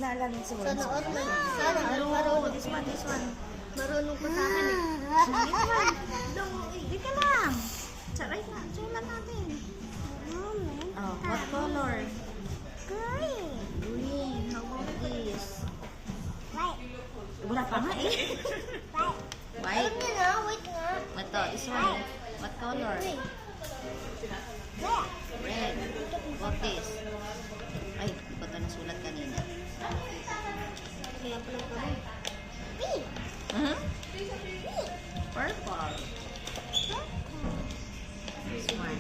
pangalan ng sulat? Sana all marunong. This one. Marunong pa sa akin eh. Sige naman. Di ka lang. Right na. Sulat natin. Oh, what color? Green. Green. How about this? White. Wala pa nga eh. White. White. Alam niyo na, wait nga. Ito, this one. What color? Green. Red. What this? Ay, di ba ito nasulat kanina? Kaya pala pa rin. Pink. Hmm? Purple. This one.